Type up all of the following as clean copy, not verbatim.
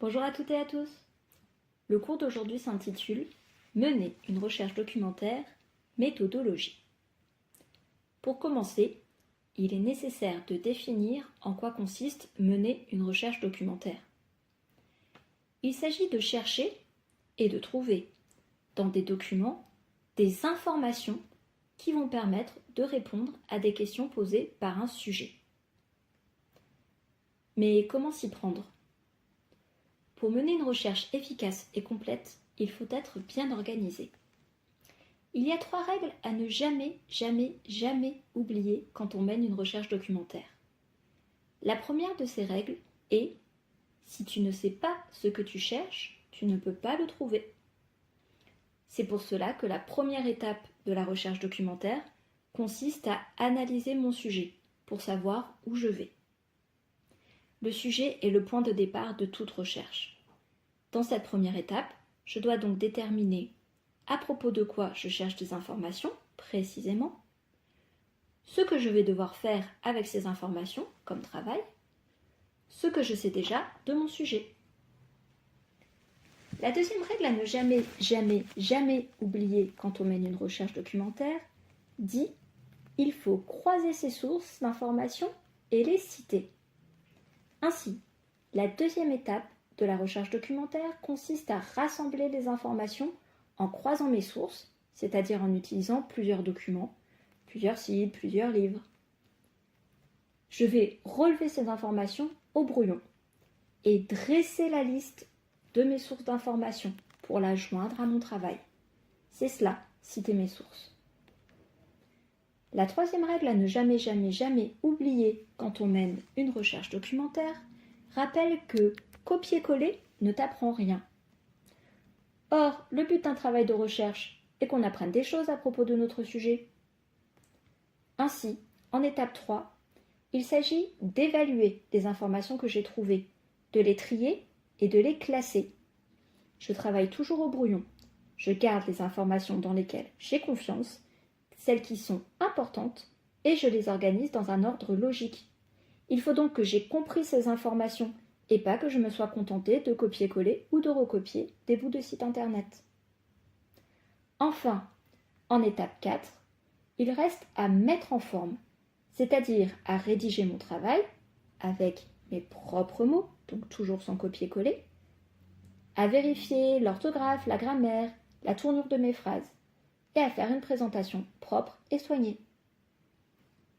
Bonjour à toutes et à tous. Le cours d'aujourd'hui s'intitule « Mener une recherche documentaire, méthodologie ». Pour commencer, il est nécessaire de définir en quoi consiste mener une recherche documentaire. Il s'agit de chercher et de trouver dans des documents des informations qui vont permettre de répondre à des questions posées par un sujet. Mais comment s'y prendre ? Pour mener une recherche efficace et complète, il faut être bien organisé. Il y a 3 règles à ne jamais oublier quand on mène une recherche documentaire. La première de ces règles est « si tu ne sais pas ce que tu cherches, tu ne peux pas le trouver ». C'est pour cela que la première étape de la recherche documentaire consiste à analyser mon sujet pour savoir où je vais. Le sujet est le point de départ de toute recherche. Dans cette première étape, je dois donc déterminer à propos de quoi je cherche des informations, précisément, ce que je vais devoir faire avec ces informations, comme travail, ce que je sais déjà de mon sujet. La deuxième règle à ne jamais oublier quand on mène une recherche documentaire dit « il faut croiser ses sources d'informations et les citer ». Ainsi, la deuxième étape de la recherche documentaire consiste à rassembler les informations en croisant mes sources, c'est-à-dire en utilisant plusieurs documents, plusieurs sites, plusieurs livres. Je vais relever ces informations au brouillon et dresser la liste de mes sources d'informations pour la joindre à mon travail. C'est cela, citer mes sources. La troisième règle à ne jamais oublier quand on mène une recherche documentaire rappelle que copier-coller ne t'apprend rien. Or, le but d'un travail de recherche est qu'on apprenne des choses à propos de notre sujet. Ainsi, en étape 3, il s'agit d'évaluer les informations que j'ai trouvées, de les trier et de les classer. Je travaille toujours au brouillon. Je garde les informations dans lesquelles j'ai confiance, celles qui sont importantes, et je les organise dans un ordre logique. Il faut donc que j'ai compris ces informations et pas que je me sois contentée de copier-coller ou de recopier des bouts de sites internet. Enfin, en étape 4, il reste à mettre en forme, c'est-à-dire à rédiger mon travail avec mes propres mots, donc toujours sans copier-coller, à vérifier l'orthographe, la grammaire, la tournure de mes phrases, et à faire une présentation propre et soignée.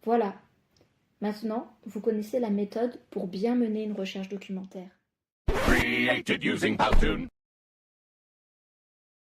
Voilà. Maintenant, vous connaissez la méthode pour bien mener une recherche documentaire. Created using Powtoon.